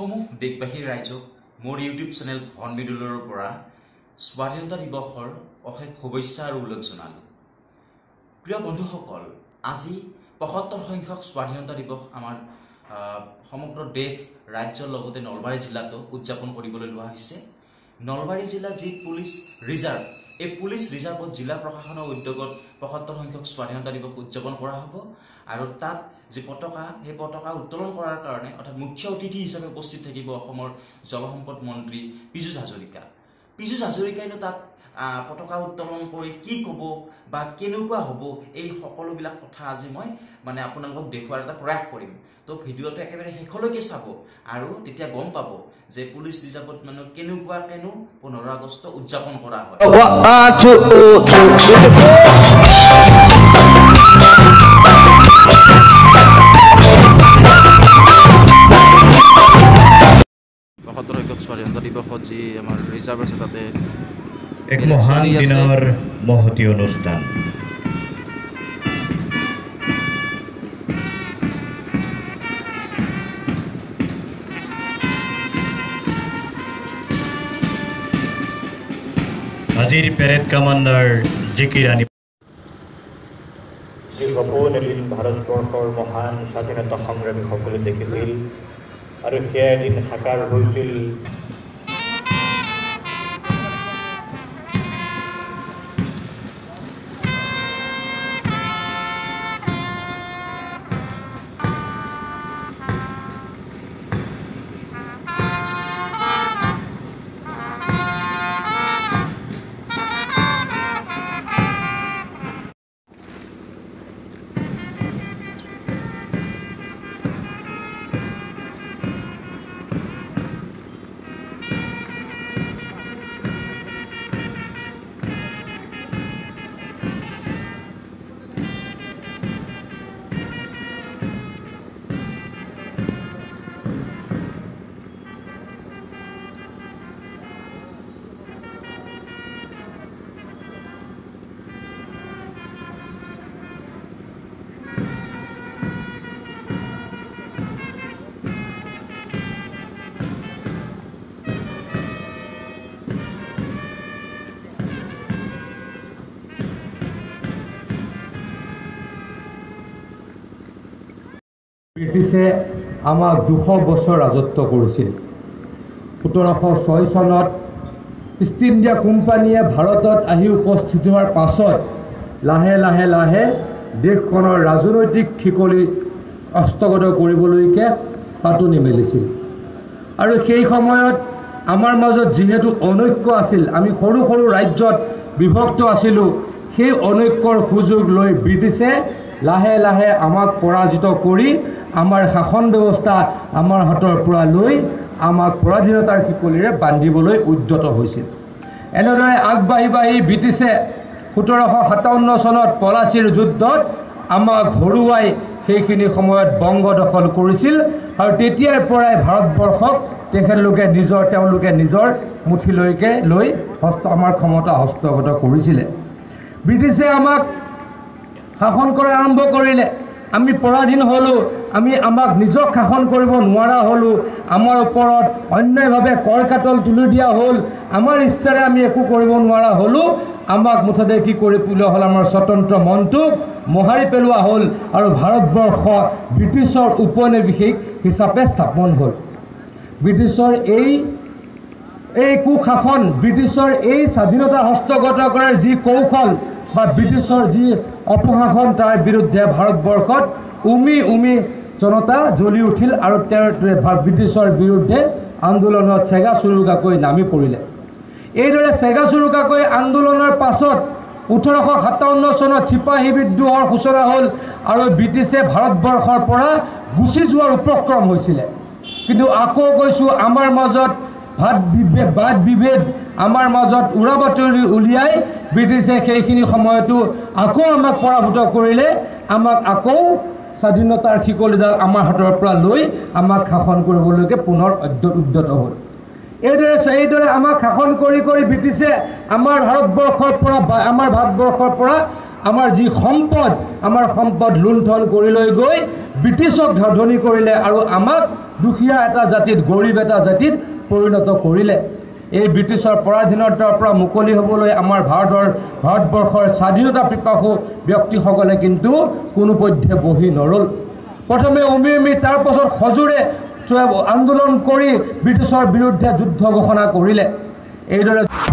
সমূহ দেশবাসীৰ ৰাইজক মোৰ ইউটিউব চেনেল ঘন বিদুলৰ পৰা স্বাধীনতা দিৱসৰ অশেষ শুভেচ্ছা আৰু উল্লেখ জনালোঁ। প্ৰিয় বন্ধুসকল, আজি ৭৫ সংখ্যক স্বাধীনতা দিৱস আমাৰ সমগ্ৰ দেশ ৰাজ্যৰ লগতে নলবাৰী জিলাতো উদযাপন কৰিবলৈ লোৱা হৈছে। নলবাৰী জিলা যি পুলিচ ৰিজাৰ্ভ, এই পুলিচ ৰিজাৰ্ভত জিলা প্ৰশাসনৰ উদ্যোগত ৭৫ সংখ্যক স্বাধীনতা দিৱস উদযাপন কৰা হ'ব আৰু তাত যে পতাকা, সেই পতাকা উত্তোলন কৰাৰ কাৰণে অৰ্থাৎ মুখ্য অতিথি হিচাপে উপস্থিত থাকিব অসমৰ জলসম্পদ মন্ত্ৰী পীযুষ হাজৰিকা। পীযুষ হাজৰিকাইনো তাত পতাকা উত্তোলন কৰি কি ক'ব বা কেনেকুৱা হ'ব, এই সকলোবিলাক কথা আজি মই আপোনালোকক দেখুৱাৰ এটা প্ৰয়াস কৰিম। তো ভিডিঅ'টো একেবাৰে শেষলৈকে চাব আৰু তেতিয়া গম পাব যে পুলিচ ৰিজাৰ্ভত কেনেকুৱাকেনো ১৫ আগষ্ট উদযাপন কৰা হয়। ৭৫ সংখ্যক স্বাধীনতা দিৱসত যি আমাৰ ৰিজাৰ্ভ আছে তাতে এক মহান দিনৰ মহতি অনুষ্ঠান। আজিৰ পেৰেড কমাণ্ডাৰ জিকিৰ ৰাণী যি সপোন এদিন ভাৰতবৰ্ষৰ মহান স্বাধীনতা সংগ্ৰামীসকলে দেখিছিল আৰু সেয়া এদিন সাকাৰ হৈছিল। ব্ৰিটিছে আমাক ২০০ বছৰ ৰাজত্ব কৰিছিল। ১৭০৬ চনত ইষ্ট ইণ্ডিয়া কোম্পানীয়ে ভাৰতত আহি উপস্থিত হোৱাৰ পাছত লাহে লাহে লাহে দেশখনৰ ৰাজনৈতিক শিকলি হস্তগত কৰিবলৈকে পাতনি মেলিছিল আৰু সেই সময়ত আমাৰ মাজত যিহেতু অনৈক্য আছিল, আমি সৰু সৰু ৰাজ্যত বিভক্ত আছিলোঁ, সেই অনৈক্যৰ সুযোগ লৈ ব্ৰিটিছে লাহে লাহে আমাক পৰাজিত কৰি আমাৰ শাসন ব্যৱস্থা আমাৰ হাতৰ পৰা লৈ আমাক পৰাধীনতাৰ শিকলিৰে বান্ধিবলৈ উদ্যত হৈছিল। এনেদৰে আগবাঢ়ি ব্ৰিটিছে ১৭৫৭ চনত পলাচীৰ যুদ্ধত আমাক হৰুৱাই সেইখিনি সময়ত বংগ দখল কৰিছিল আৰু তেতিয়াৰ পৰাই ভাৰতবৰ্ষক তেওঁলোকে নিজৰ মুঠিলৈকে লৈ আমাৰ ক্ষমতা হস্তগত কৰিছিলে। ব্ৰিটিছে আমাক শাসন কৰা আৰম্ভ কৰিলে, আমি পৰাধীন হ'লোঁ, আমাক নিজক শাসন কৰিব নোৱাৰা হ'লোঁ, আমাৰ ওপৰত অন্যায়ভাৱে কৰ কাটল তুলি দিয়া হ'ল, আমাৰ ইচ্ছাৰে আমি একো কৰিব নোৱাৰা হ'লোঁ। আমাক মুঠতে কি কৰি পেলোৱা হ'ল, আমাৰ স্বতন্ত্ৰ মনটোক মোহাৰি পেলোৱা হ'ল আৰু ভাৰতবৰ্ষ ব্ৰিটিছৰ উপনিৱেশিক হিচাপে স্থাপন হ'ল। ব্ৰিটিছৰ এই কুশাসন, ব্ৰিটিছৰ এই স্বাধীনতা হস্তগত কৰাৰ যি কৌশল বা ব্ৰিটিছৰ যি অপশাসন, তাৰ বিৰুদ্ধে ভাৰতবৰ্ষত উমি জনতা জ্বলি উঠিল আৰু ব্ৰিটিছৰ বিৰুদ্ধে আন্দোলনত চেগা চুৰুকাকৈ নামি পৰিলে। এইদৰে চেগা চুৰুকাকৈ আন্দোলনৰ পাছত ১৮৫৭ চনত চিপাহী বিদ্ৰোহৰ সূচনা হ'ল আৰু ব্ৰিটিছে ভাৰতবৰ্ষৰ পৰা গুচি যোৱাৰ উপক্ৰম হৈছিলে। কিন্তু আকৌ কৈছোঁ, আমাৰ মাজত বাদ বিভেদ, আমাৰ মাজত উৰা বাতৰি উলিয়াই ব্ৰিটিছে সেইখিনি সময়তো আকৌ আমাক পৰাভূত কৰিলে, আমাক আকৌ স্বাধীনতাৰ শিকলিডাল আমাৰ হাতৰ পৰা লৈ আমাক শাসন কৰিবলৈকে পুনৰ উদ্যত হ'ল। এইদৰে আমাক শাসন কৰি ব্ৰিটিছে আমাৰ ভাৰতবৰ্ষৰ পৰা আমাৰ যি সম্পদ আমাৰ সম্পদ লুণ্ঠন কৰি লৈ গৈ ব্ৰিটিছক ধনী কৰিলে আৰু আমাক দুখীয়া এটা জাতিত গৰীব এটা জাতিত পৰিণত কৰিলে এই ব্ৰিটিছৰ পৰাধীনতাৰ পৰা মুকলি হ'বলৈ আমাৰ ভাৰতবৰ্ষৰ স্বাধীনতা পিপাসু ব্যক্তিসকলে কিন্তু কোনোপধ্যে বহি নৰল প্ৰথমে উমি তাৰ পাছত খজুৰে আন্দোলন কৰি ব্ৰিটিছৰ বিৰুদ্ধে যুদ্ধ ঘোষণা কৰিলে এইদৰে